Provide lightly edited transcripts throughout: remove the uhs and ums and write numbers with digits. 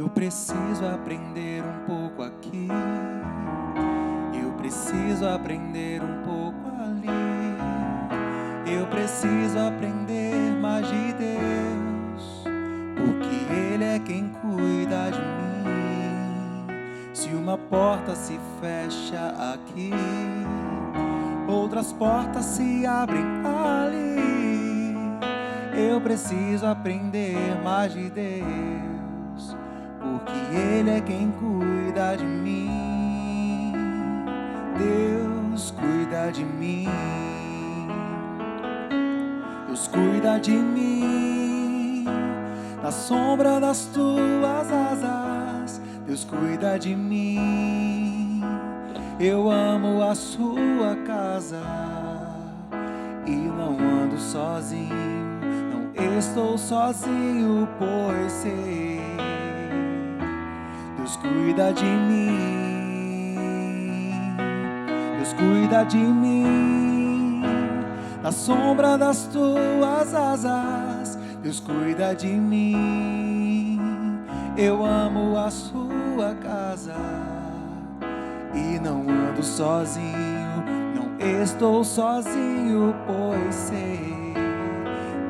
Eu preciso aprender um pouco aqui, eu preciso aprender um pouco ali. Eu preciso aprender mais de Deus, porque Ele é quem cuida de mim. Se uma porta se fecha aqui, outras portas se abrem ali. Eu preciso aprender mais de Deus, porque Ele é quem cuida de mim. Deus cuida de mim. Deus cuida de mim. Na sombra das tuas asas, Deus cuida de mim. Eu amo a sua casa e não ando sozinho, não estou sozinho, pois sei, Deus cuida de mim. Deus cuida de mim. Na sombra das tuas asas, Deus cuida de mim. Eu amo a sua casa e não ando sozinho, não estou sozinho, pois sei,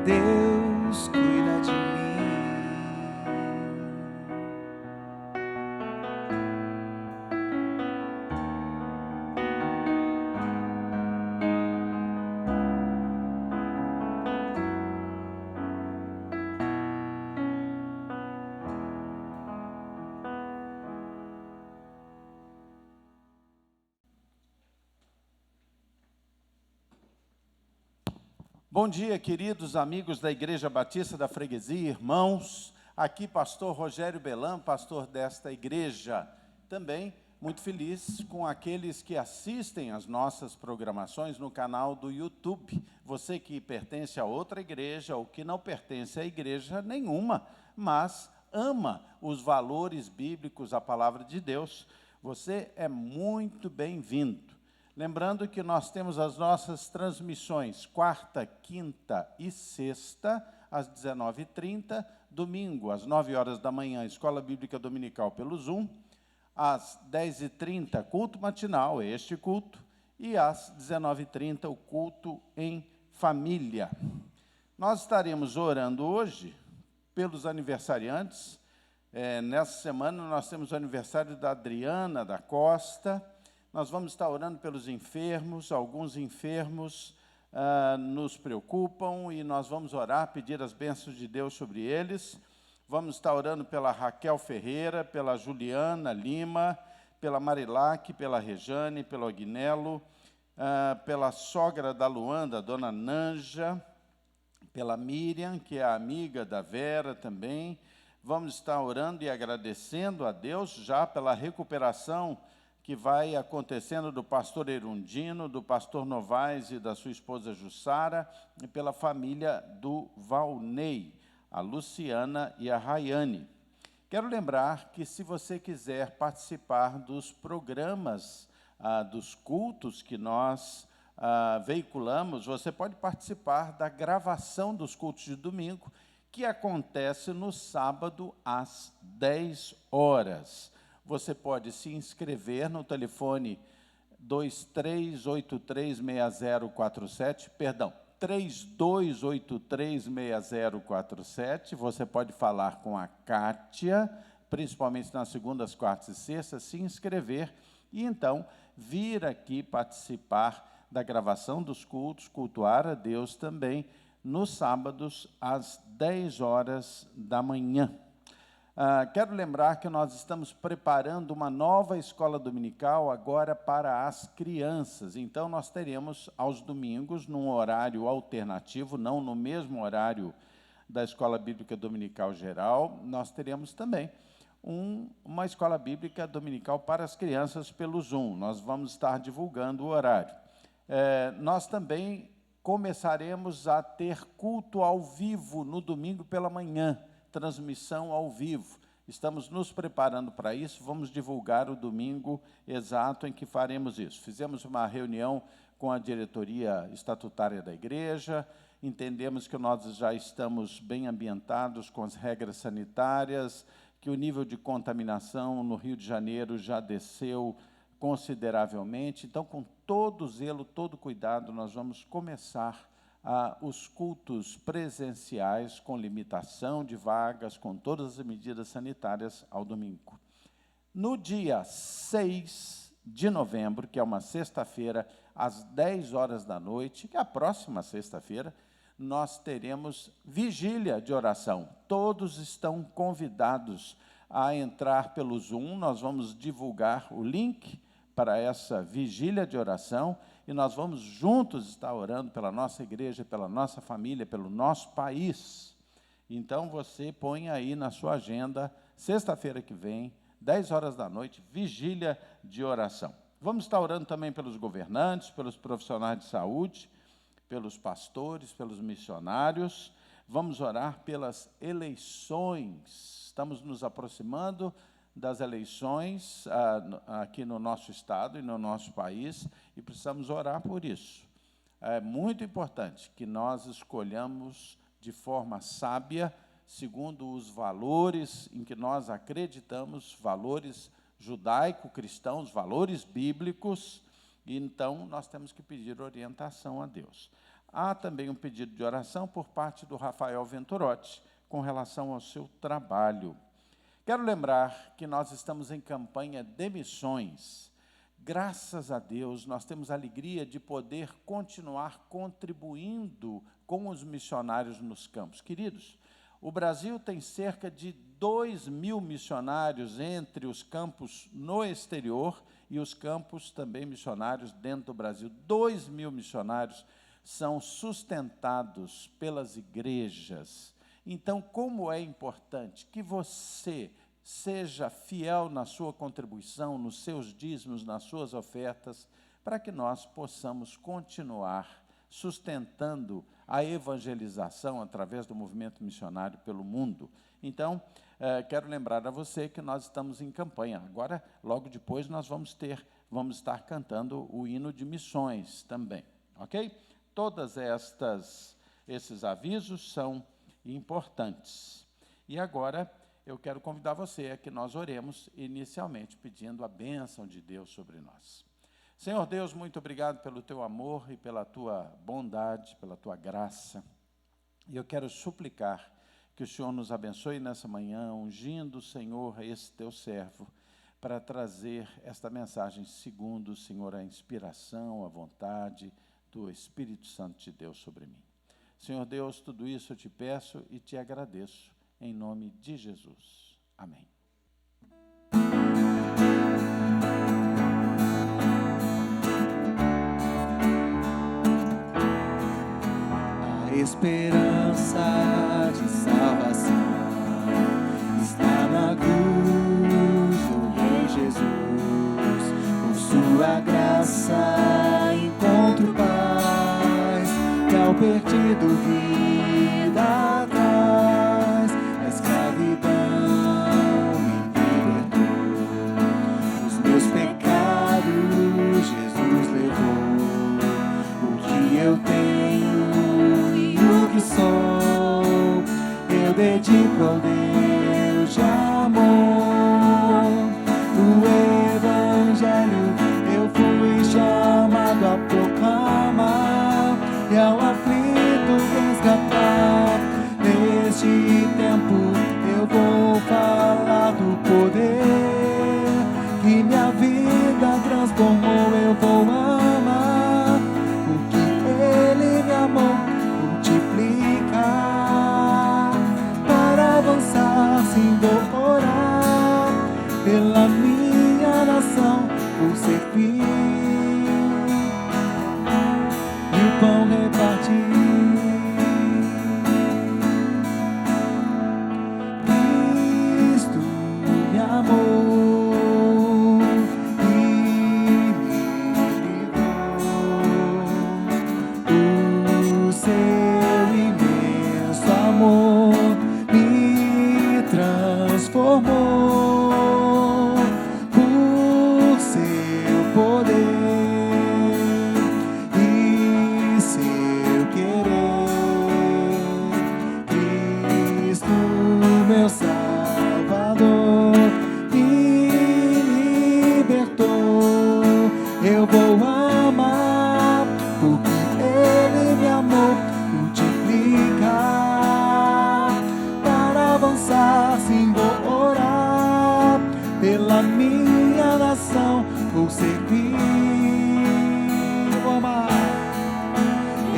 Deus cuida de mim. Bom dia, queridos amigos da Igreja Batista da Freguesia, irmãos. Aqui, pastor Rogério Belan, pastor desta igreja. Também muito feliz com aqueles que assistem às nossas programações no canal do YouTube. Você que pertence a outra igreja ou que não pertence a igreja nenhuma, mas ama os valores bíblicos, a palavra de Deus, você é muito bem-vindo. Lembrando que nós temos as nossas transmissões quarta, quinta e sexta, às 19h30, domingo, às 9 horas da manhã, Escola Bíblica Dominical pelo Zoom, às 10h30, culto matinal, este culto, e às 19h30, o culto em família. Nós estaremos orando hoje pelos aniversariantes. Nessa semana nós temos o aniversário da Adriana da Costa. Nós vamos estar orando pelos enfermos. Alguns enfermos nos preocupam e nós vamos orar, pedir as bênçãos de Deus sobre eles. Vamos estar orando pela Raquel Ferreira, pela Juliana Lima, pela Marilac, pela Rejane, pelo Agnello, pela sogra da Luanda, a dona Nanja, pela Miriam, que é a amiga da Vera também. Vamos estar orando e agradecendo a Deus já pela recuperação que vai acontecendo do pastor Erundino, do pastor Novaes e da sua esposa Jussara, e pela família do Valnei, a Luciana e a Rayane. Quero lembrar que, se você quiser participar dos programas, dos cultos que nós veiculamos, você pode participar da gravação dos cultos de domingo, que acontece no sábado às 10 horas. Você pode se inscrever no telefone 23836047, perdão, 32836047. Você pode falar com a Kátia, principalmente nas segundas, quartas e sextas, se inscrever e então vir aqui participar da gravação dos cultos, cultuar a Deus também nos sábados às 10 horas da manhã. Quero lembrar que nós estamos preparando uma nova escola dominical agora para as crianças. Então, nós teremos aos domingos, num horário alternativo, não no mesmo horário da Escola Bíblica Dominical Geral, nós teremos também uma escola bíblica dominical para as crianças pelo Zoom. Nós vamos estar divulgando o horário. Nós também começaremos a ter culto ao vivo no domingo pela manhã, transmissão ao vivo. Estamos nos preparando para isso, vamos divulgar o domingo exato em que faremos isso. Fizemos uma reunião com a diretoria estatutária da igreja, entendemos que nós já estamos bem ambientados com as regras sanitárias, que o nível de contaminação no Rio de Janeiro já desceu consideravelmente. Então, com todo zelo, todo cuidado, nós vamos começar os cultos presenciais com limitação de vagas, com todas as medidas sanitárias ao domingo. No dia 6 de novembro, que é uma sexta-feira, às 10 horas da noite, que é a próxima sexta-feira, nós teremos vigília de oração. Todos estão convidados a entrar pelo Zoom. Nós vamos divulgar o link para essa vigília de oração e nós vamos juntos estar orando pela nossa igreja, pela nossa família, pelo nosso país. Então, você põe aí na sua agenda, sexta-feira que vem, 10 horas da noite, vigília de oração. Vamos estar orando também pelos governantes, pelos profissionais de saúde, pelos pastores, pelos missionários. Vamos orar pelas eleições. Estamos nos aproximando das eleições aqui no nosso estado e no nosso país, e precisamos orar por isso. É muito importante que nós escolhamos de forma sábia, segundo os valores em que nós acreditamos, valores judaico-cristãos, valores bíblicos, e então nós temos que pedir orientação a Deus. Há também um pedido de oração por parte do Rafael Venturotti, com relação ao seu trabalho. Quero lembrar que nós estamos em campanha de missões. Graças a Deus, nós temos a alegria de poder continuar contribuindo com os missionários nos campos. Queridos, o Brasil tem cerca de 2.000 missionários entre os campos no exterior e os campos também missionários dentro do Brasil. 2.000 missionários são sustentados pelas igrejas. Então, como é importante que você seja fiel na sua contribuição, nos seus dízimos, nas suas ofertas, para que nós possamos continuar sustentando a evangelização através do movimento missionário pelo mundo. Então, quero lembrar a você que nós estamos em campanha. Agora, logo depois, nós vamos estar cantando o hino de missões também, ok? Todas esses avisos são importantes. E agora, eu quero convidar você a que nós oremos inicialmente, pedindo a bênção de Deus sobre nós. Senhor Deus, muito obrigado pelo teu amor e pela tua bondade, pela tua graça. E eu quero suplicar que o Senhor nos abençoe nessa manhã, ungindo, Senhor, esse teu servo, para trazer esta mensagem segundo, Senhor, a inspiração, a vontade do Espírito Santo de Deus sobre mim. Senhor Deus, tudo isso eu te peço e te agradeço, em nome de Jesus. Amém. A esperança de salvação está na cruz do Rei Jesus. Por sua graça encontro paz, que ao perdido vida traz. A escravidão me libertou, os meus pecados Jesus levou. O que eu tenho e o que sou, eu dedico ao Deus de amor. O Evangelho eu fui chamado a proclamar, e ao aflito resgatar. Neste tempo eu vou falar do poder que minha vida transformou. Eu vou amar o que Ele me amou, multiplicar para avançar. Sim, vou orar pela minha nação, por ser fiel e o pão repartir. Cristo me amou e me livrou. O seu imenso amor me transformou. Por seu poder pela minha nação vou servir.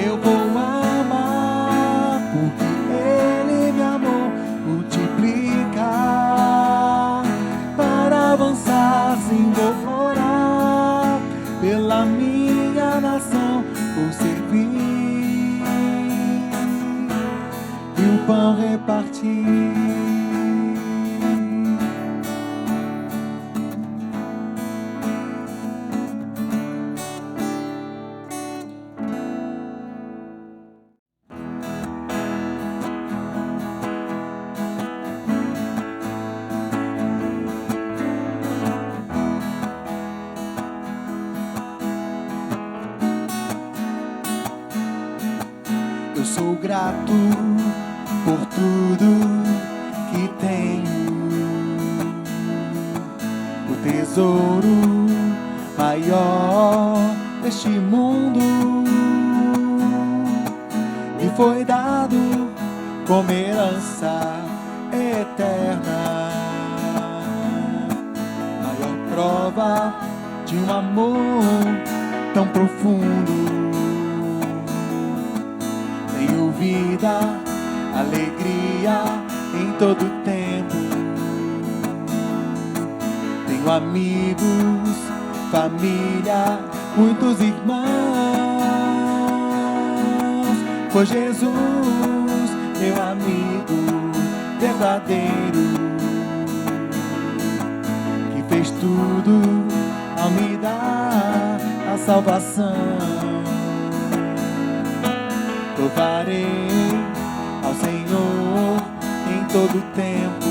Eu vou amar, porque Ele me amou. Multiplicar para avançar, sim, vou orar. Pela minha nação vou servir e o pão repartir. Eu sou grato por tudo que tenho. O tesouro maior deste mundo me foi dado como herança eterna. Maior prova de um amor tão profundo. Tenho vida, alegria em todo tempo. Tenho amigos, família, muitos irmãos. Foi Jesus, meu amigo verdadeiro, que fez tudo ao me dar a salvação. Louvarei ao Senhor em todo tempo.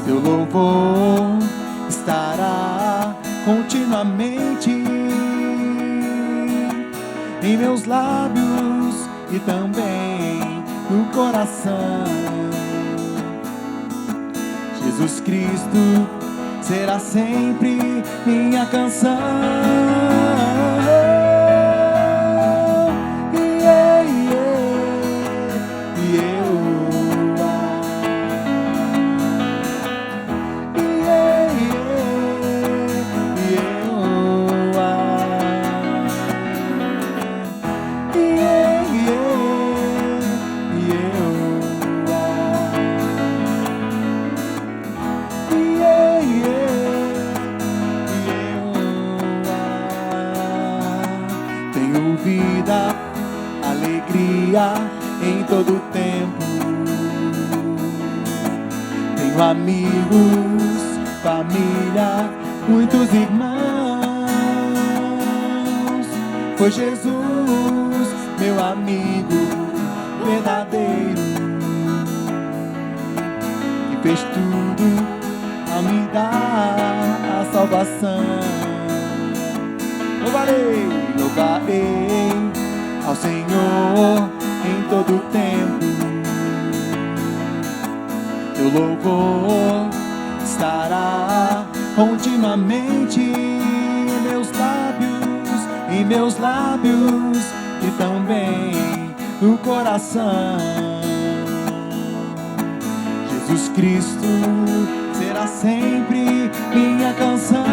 Seu louvor estará continuamente em meus lábios e também no coração. Jesus Cristo será sempre minha canção. Tenho vida, alegria em todo tempo. Tenho amigos, família, muitos irmãos. Foi Jesus, meu amigo verdadeiro, que fez tudo ao me dar a salvação. Louvarei ao Senhor em todo tempo. Teu louvor estará continuamente em meus lábios e também no coração. Jesus Cristo será sempre minha canção.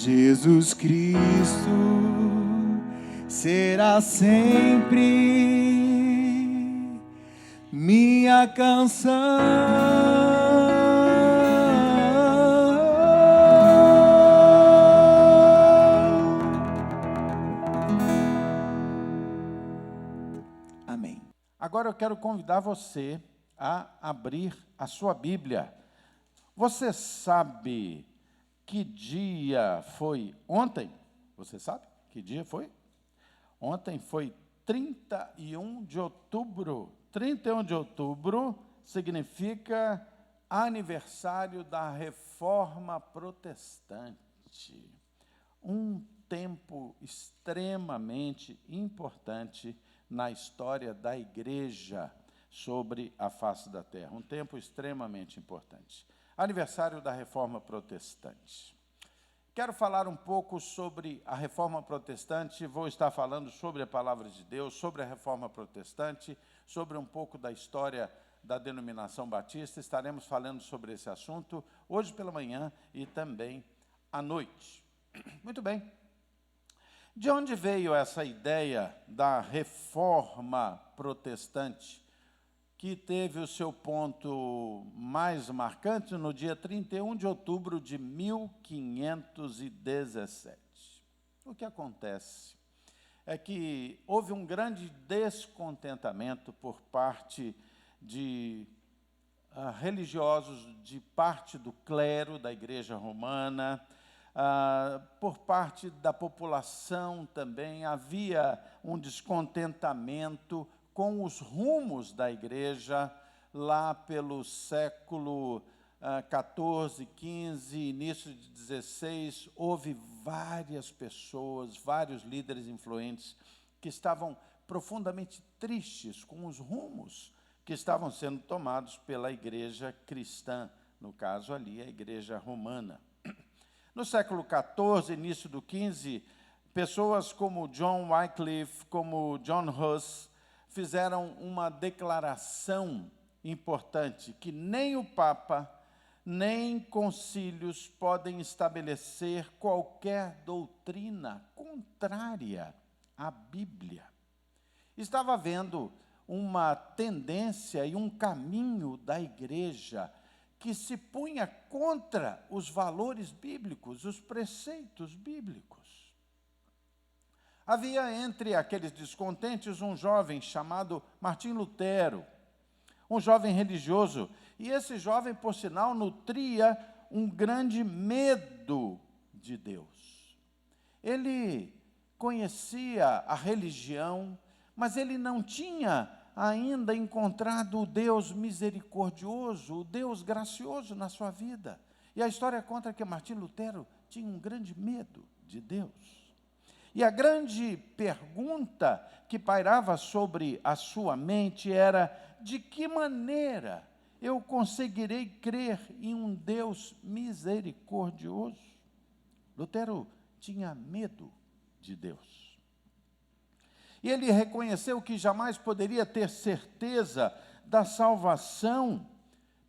Jesus Cristo será sempre minha canção. Amém. Agora eu quero convidar você a abrir a sua Bíblia. Você sabe que dia foi ontem? Você sabe que dia foi? Ontem foi 31 de outubro. 31 de outubro significa aniversário da Reforma Protestante. Um tempo extremamente importante na história da igreja sobre a face da terra. Um tempo extremamente importante. Aniversário da Reforma Protestante. Quero falar um pouco sobre a Reforma Protestante, vou estar falando sobre a Palavra de Deus, sobre a Reforma Protestante, sobre um pouco da história da denominação batista. Estaremos falando sobre esse assunto hoje pela manhã e também à noite. Muito bem. De onde veio essa ideia da Reforma Protestante, que teve o seu ponto mais marcante no dia 31 de outubro de 1517. O que acontece é que houve um grande descontentamento por parte de religiosos, de parte do clero da Igreja Romana, por parte da população também. Havia um descontentamento com os rumos da igreja, lá pelo século XIV, XV, início de XVI, houve várias pessoas, vários líderes influentes que estavam profundamente tristes com os rumos que estavam sendo tomados pela igreja cristã, no caso ali, a igreja romana. No século XIV, início do XV, pessoas como John Wycliffe, como John Huss, fizeram uma declaração importante, que nem o Papa, nem concílios podem estabelecer qualquer doutrina contrária à Bíblia. Estava havendo uma tendência e um caminho da igreja que se punha contra os valores bíblicos, os preceitos bíblicos. Havia entre aqueles descontentes um jovem chamado Martim Lutero, um jovem religioso, e esse jovem, por sinal, nutria um grande medo de Deus. Ele conhecia a religião, mas ele não tinha ainda encontrado o Deus misericordioso, o Deus gracioso na sua vida. E a história conta que Martim Lutero tinha um grande medo de Deus. E a grande pergunta que pairava sobre a sua mente era: de que maneira eu conseguirei crer em um Deus misericordioso? Lutero tinha medo de Deus. E ele reconheceu que jamais poderia ter certeza da salvação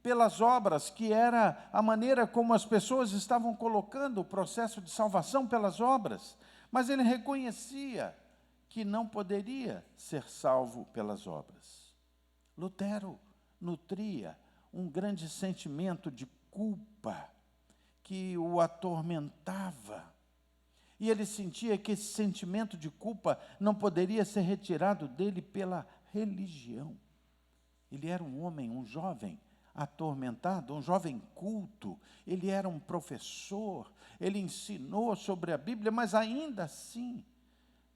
pelas obras, que era a maneira como as pessoas estavam colocando o processo de salvação pelas obras. Mas ele reconhecia que não poderia ser salvo pelas obras. Lutero nutria um grande sentimento de culpa que o atormentava. E ele sentia que esse sentimento de culpa não poderia ser retirado dele pela religião. Ele era um homem, um jovem atormentado, um jovem culto. Ele era um professor, ele ensinou sobre a Bíblia, mas ainda assim,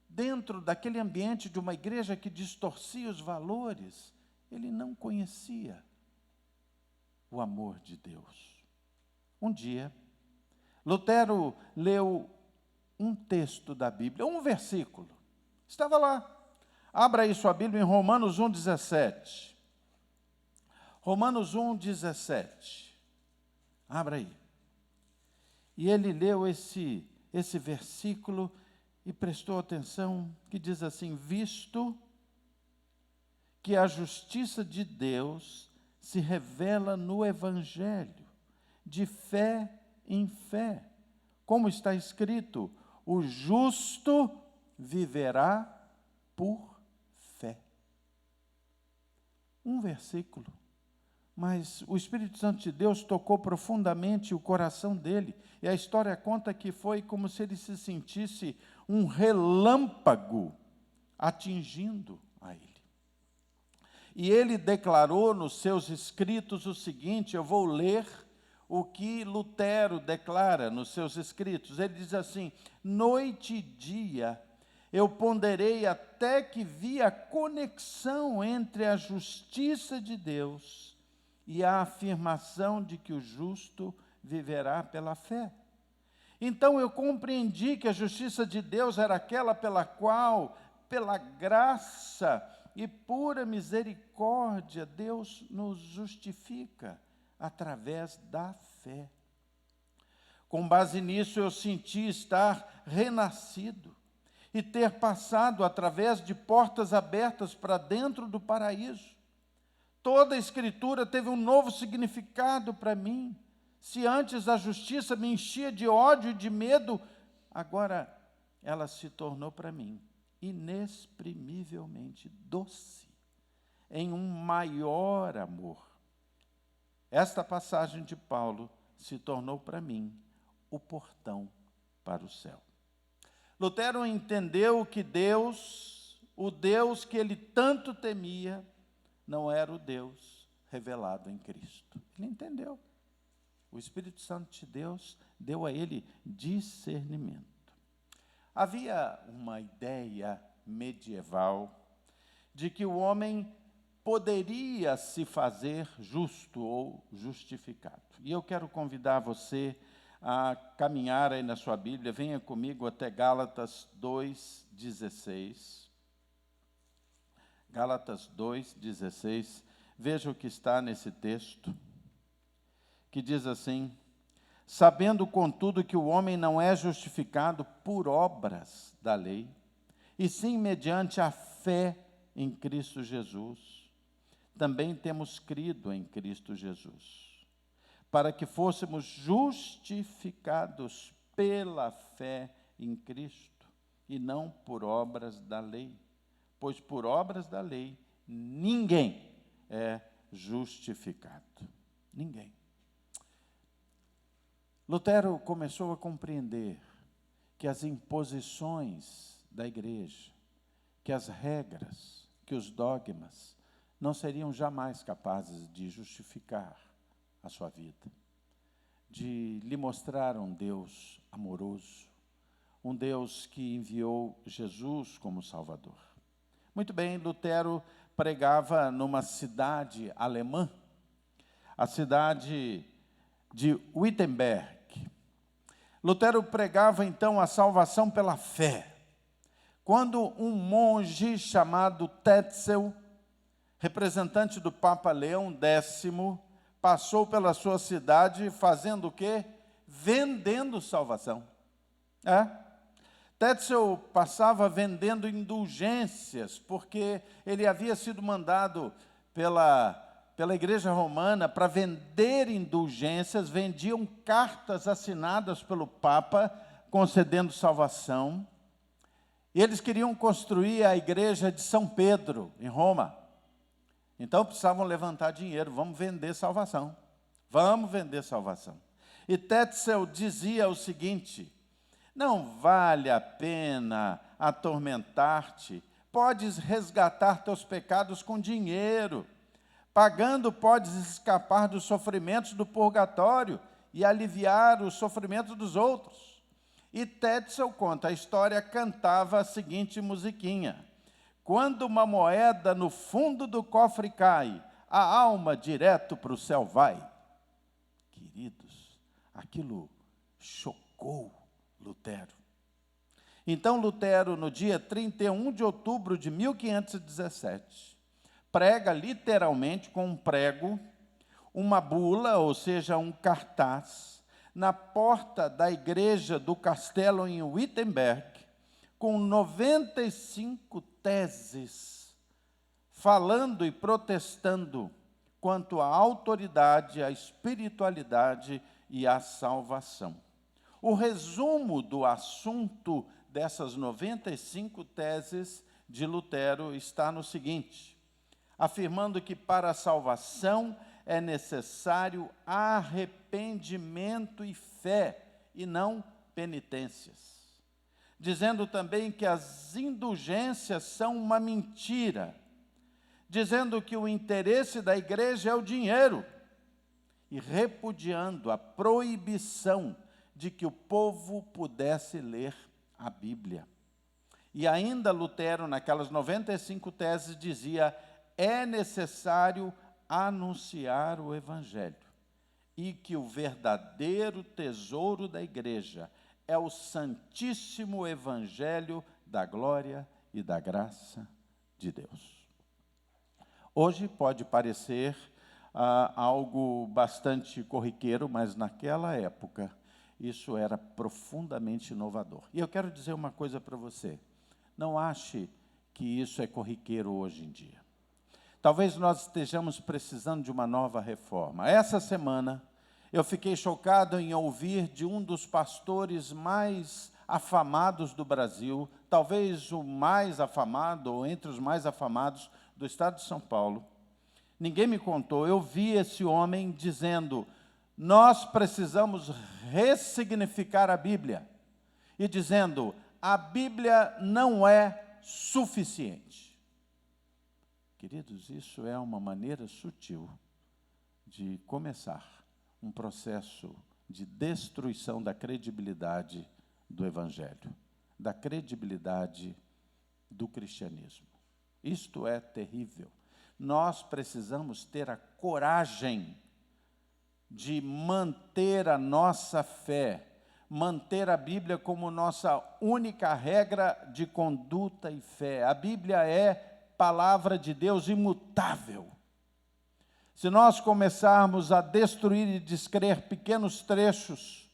dentro daquele ambiente de uma igreja que distorcia os valores, ele não conhecia o amor de Deus. Um dia, Lutero leu um texto da Bíblia, um versículo. Estava lá. Abra aí sua Bíblia em Romanos 1,17. Romanos 1,17. Abra aí. E ele leu esse versículo e prestou atenção, que diz assim: visto que a justiça de Deus se revela no Evangelho, de fé em fé, como está escrito: o justo viverá por fé. Um versículo, mas o Espírito Santo de Deus tocou profundamente o coração dele, e a história conta que foi como se ele se sentisse um relâmpago atingindo a ele. E ele declarou nos seus escritos o seguinte, eu vou ler o que Lutero declara nos seus escritos. Ele diz assim: noite e dia eu ponderei até que vi a conexão entre a justiça de Deus e a afirmação de que o justo viverá pela fé. Então eu compreendi que a justiça de Deus era aquela pela qual, pela graça e pura misericórdia, Deus nos justifica através da fé. Com base nisso, eu senti estar renascido e ter passado através de portas abertas para dentro do paraíso. Toda a Escritura teve um novo significado para mim. Se antes a justiça me enchia de ódio e de medo, agora ela se tornou para mim inexprimivelmente doce, em um maior amor. Esta passagem de Paulo se tornou para mim o portão para o céu. Lutero entendeu que Deus, o Deus que ele tanto temia, não era o Deus revelado em Cristo. Ele entendeu. O Espírito Santo de Deus deu a ele discernimento. Havia uma ideia medieval de que o homem poderia se fazer justo ou justificado. E eu quero convidar você a caminhar aí na sua Bíblia. Venha comigo até Gálatas 2,16. Gálatas 2,16. Veja o que está nesse texto, que diz assim: sabendo, contudo, que o homem não é justificado por obras da lei, e sim mediante a fé em Cristo Jesus. Também temos crido em Cristo Jesus, para que fôssemos justificados pela fé em Cristo, e não por obras da lei. Pois por obras da lei, ninguém é justificado. Ninguém. Lutero começou a compreender que as imposições da igreja, que as regras, que os dogmas, não seriam jamais capazes de justificar a sua vida, de lhe mostrar um Deus amoroso, um Deus que enviou Jesus como Salvador. Muito bem, Lutero pregava numa cidade alemã, a cidade de Wittenberg. Lutero pregava então a salvação pela fé. Quando um monge chamado Tetzel, representante do Papa Leão X, passou pela sua cidade fazendo o quê? Vendendo salvação. Tetzel passava vendendo indulgências, porque ele havia sido mandado pela Igreja Romana para vender indulgências, vendiam cartas assinadas pelo Papa, concedendo salvação. E eles queriam construir a igreja de São Pedro, em Roma. Então precisavam levantar dinheiro, vamos vender salvação. Vamos vender salvação. E Tetzel dizia o seguinte: não vale a pena atormentar-te, podes resgatar teus pecados com dinheiro. Pagando, podes escapar dos sofrimentos do purgatório e aliviar os sofrimentos dos outros. E Tetzel conta, a história cantava a seguinte musiquinha: quando uma moeda no fundo do cofre cai, a alma direto para o céu vai. Queridos, aquilo chocou Lutero. Então Lutero, no dia 31 de outubro de 1517, prega literalmente com um prego, uma bula, ou seja, um cartaz, na porta da igreja do castelo em Wittenberg, com 95 teses, falando e protestando quanto à autoridade, à espiritualidade e à salvação. O resumo do assunto dessas 95 teses de Lutero está no seguinte: afirmando que para a salvação é necessário arrependimento e fé, e não penitências. Dizendo também que as indulgências são uma mentira. Dizendo que o interesse da igreja é o dinheiro. E repudiando a proibição de que o povo pudesse ler a Bíblia. E ainda Lutero, naquelas 95 teses, dizia: é necessário anunciar o Evangelho, e que o verdadeiro tesouro da igreja é o santíssimo Evangelho da glória e da graça de Deus. Hoje pode parecer algo bastante corriqueiro, mas naquela época isso era profundamente inovador. E eu quero dizer uma coisa para você: não ache que isso é corriqueiro hoje em dia. Talvez nós estejamos precisando de uma nova reforma. Essa semana eu fiquei chocado em ouvir de um dos pastores mais afamados do Brasil, talvez o mais afamado, ou entre os mais afamados do estado de São Paulo. Ninguém me contou, eu vi esse homem dizendo: nós precisamos ressignificar a Bíblia. E dizendo: a Bíblia não é suficiente. Queridos, isso é uma maneira sutil de começar um processo de destruição da credibilidade do Evangelho, da credibilidade do cristianismo. Isto é terrível. Nós precisamos ter a coragem de manter a nossa fé, manter a Bíblia como nossa única regra de conduta e fé. A Bíblia é palavra de Deus imutável. Se nós começarmos a destruir e descrer pequenos trechos,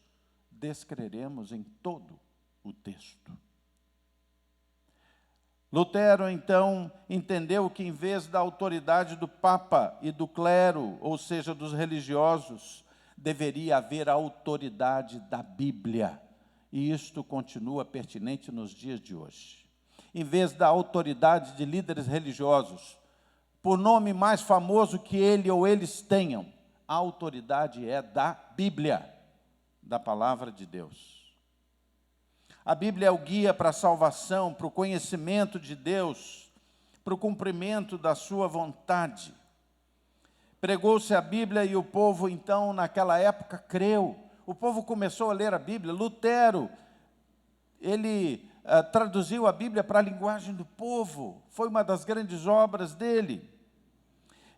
descreremos em todo o texto. Lutero, então, entendeu que, em vez da autoridade do Papa e do clero, ou seja, dos religiosos, deveria haver a autoridade da Bíblia. E isto continua pertinente nos dias de hoje. Em vez da autoridade de líderes religiosos, por nome mais famoso que ele ou eles tenham, a autoridade é da Bíblia, da palavra de Deus. A Bíblia é o guia para a salvação, para o conhecimento de Deus, para o cumprimento da sua vontade. Pregou-se a Bíblia e o povo, então, naquela época, creu. O povo começou a ler a Bíblia. Lutero, ele traduziu a Bíblia para a linguagem do povo. Foi uma das grandes obras dele.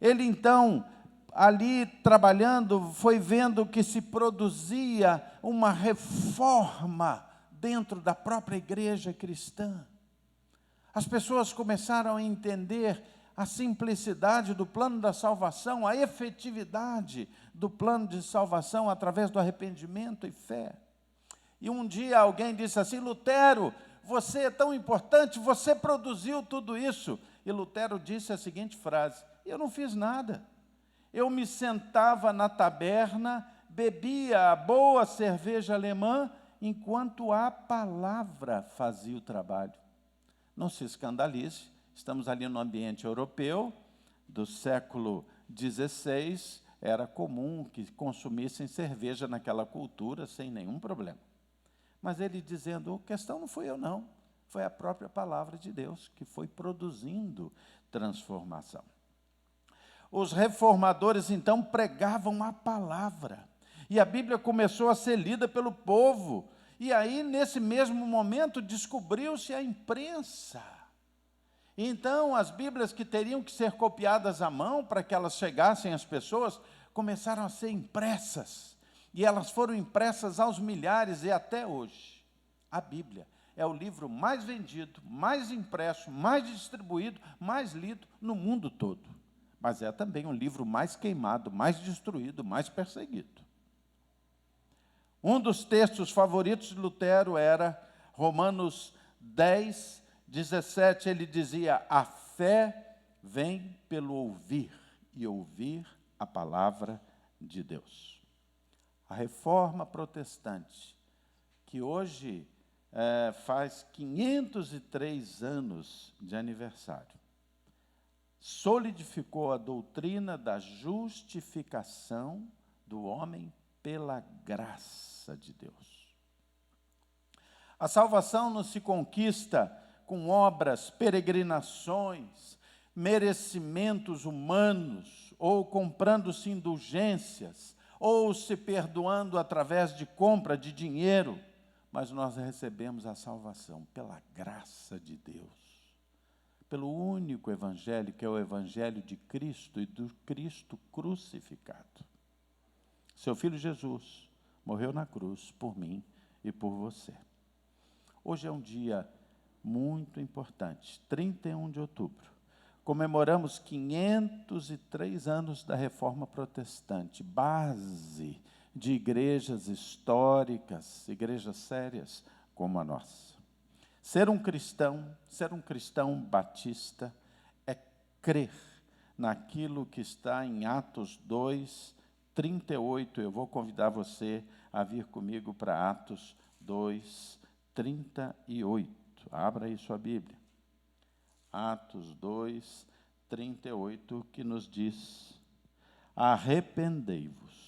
Ele, então, ali trabalhando, foi vendo que se produzia uma reforma dentro da própria igreja cristã. As pessoas começaram a entender a simplicidade do plano da salvação, a efetividade do plano de salvação através do arrependimento e fé. E um dia alguém disse assim: Lutero, você é tão importante, você produziu tudo isso. E Lutero disse a seguinte frase: eu não fiz nada. Eu me sentava na taberna, bebia a boa cerveja alemã, enquanto a palavra fazia o trabalho. Não se escandalize, estamos ali no ambiente europeu, do século XVI, era comum que consumissem cerveja naquela cultura sem nenhum problema. Mas ele dizendo: a questão não fui eu não, foi a própria palavra de Deus que foi produzindo transformação. Os reformadores, então, pregavam a palavra. E a Bíblia começou a ser lida pelo povo. E aí, nesse mesmo momento, descobriu-se a imprensa. Então, as Bíblias que teriam que ser copiadas à mão para que elas chegassem às pessoas, começaram a ser impressas. E elas foram impressas aos milhares e até hoje. A Bíblia é o livro mais vendido, mais impresso, mais distribuído, mais lido no mundo todo. Mas é também o livro mais queimado, mais destruído, mais perseguido. Um dos textos favoritos de Lutero era Romanos 10, 17. Ele dizia: a fé vem pelo ouvir, e ouvir a palavra de Deus. A reforma protestante, que hoje faz 503 anos de aniversário, solidificou a doutrina da justificação do homem pela graça de Deus. A salvação não se conquista com obras, peregrinações, merecimentos humanos, ou comprando-se indulgências, ou se perdoando através de compra de dinheiro, mas nós recebemos a salvação pela graça de Deus, pelo único evangelho, que é o evangelho de Cristo e do Cristo crucificado. Seu Filho Jesus morreu na cruz por mim e por você. Hoje é um dia muito importante, 31 de outubro. Comemoramos 503 anos da Reforma Protestante, base de igrejas históricas, igrejas sérias como a nossa. Ser um cristão batista, é crer naquilo que está em Atos 2:38. Eu vou convidar você a vir comigo para Atos 2:38. Abra aí sua Bíblia. Atos 2:38, que nos diz: arrependei-vos,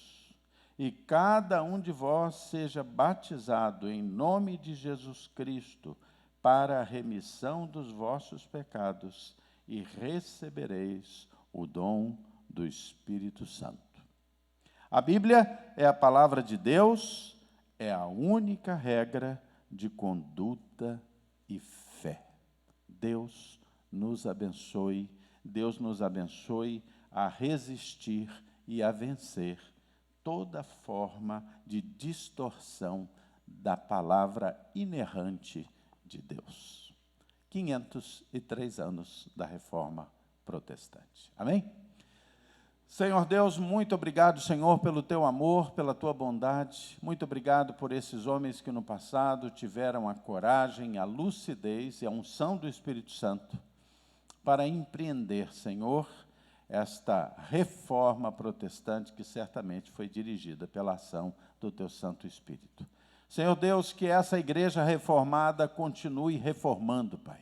e cada um de vós seja batizado em nome de Jesus Cristo, para a remissão dos vossos pecados, e recebereis o dom do Espírito Santo. A Bíblia é a palavra de Deus, é a única regra de conduta e fé. Deus nos abençoe a resistir e a vencer toda forma de distorção da palavra inerrante de Deus. 503 anos da Reforma Protestante. Amém? Senhor Deus, muito obrigado, Senhor, pelo teu amor, pela tua bondade. Muito obrigado por esses homens que no passado tiveram a coragem, a lucidez e a unção do Espírito Santo para empreender, Senhor, esta reforma protestante que certamente foi dirigida pela ação do teu Santo Espírito. Senhor Deus, que essa igreja reformada continue reformando, Pai,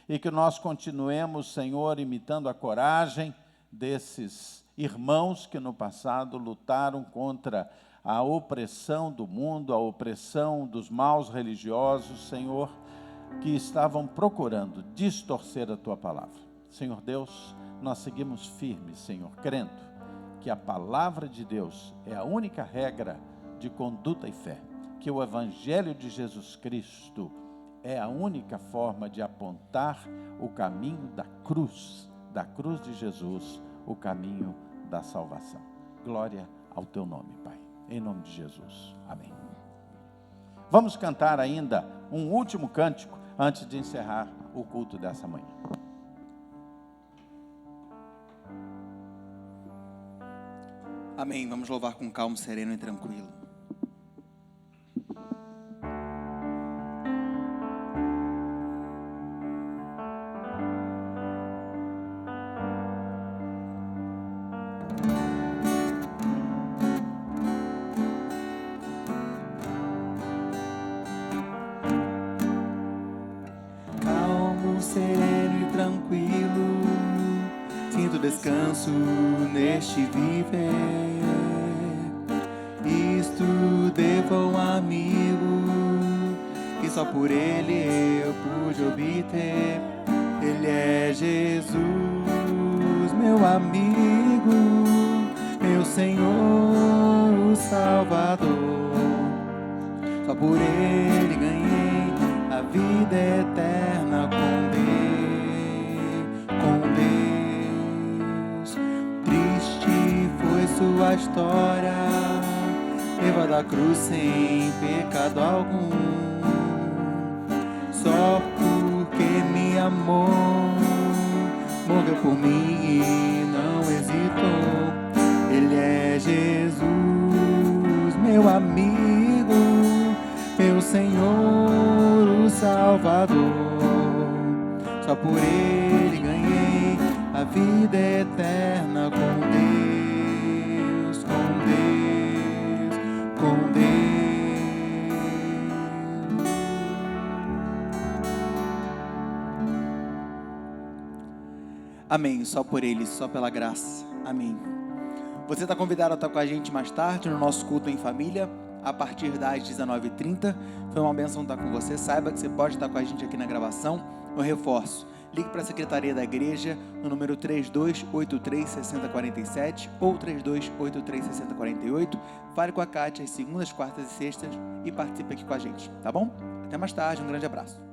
e que nós continuemos, Senhor, imitando a coragem desses irmãos que no passado lutaram contra a opressão do mundo, a opressão dos maus religiosos, Senhor, que estavam procurando distorcer a tua palavra. Senhor Deus, nós seguimos firmes, Senhor, crendo que a palavra de Deus é a única regra de conduta e fé, que o Evangelho de Jesus Cristo é a única forma de apontar o caminho da cruz de Jesus, o caminho da salvação. Glória ao teu nome, Pai, em nome de Jesus, amém. Vamos cantar ainda um último cântico antes de encerrar o culto dessa manhã. Amém. Vamos louvar com calmo, sereno e tranquilo. Calmo, sereno e tranquilo, sinto descanso neste viver. Isto devo a um amigo que só por ele eu pude obter. Ele é Jesus, meu amigo, meu Senhor, o Salvador. Só por ele ganhei a vida eterna com Deus. Triste foi sua história, levada à cruz sem pecado algum. Só porque me amou, morreu por mim e não hesitou. Ele é Jesus, meu amigo, meu Senhor, o Salvador. Só por ele ganhei a vida eterna com Deus, com Deus, com Deus. Amém. Só por ele, só pela graça. Amém. Você está convidado a estar com a gente mais tarde no nosso culto em família, a partir das 19h30. Foi uma bênção estar com você. Saiba que você pode estar com a gente aqui na gravação. Eu reforço, ligue para a Secretaria da Igreja no número 3283-6047 ou 3283-6048. Fale com a Kátia às segundas, quartas e sextas e participe aqui com a gente, tá bom? Até mais tarde, um grande abraço.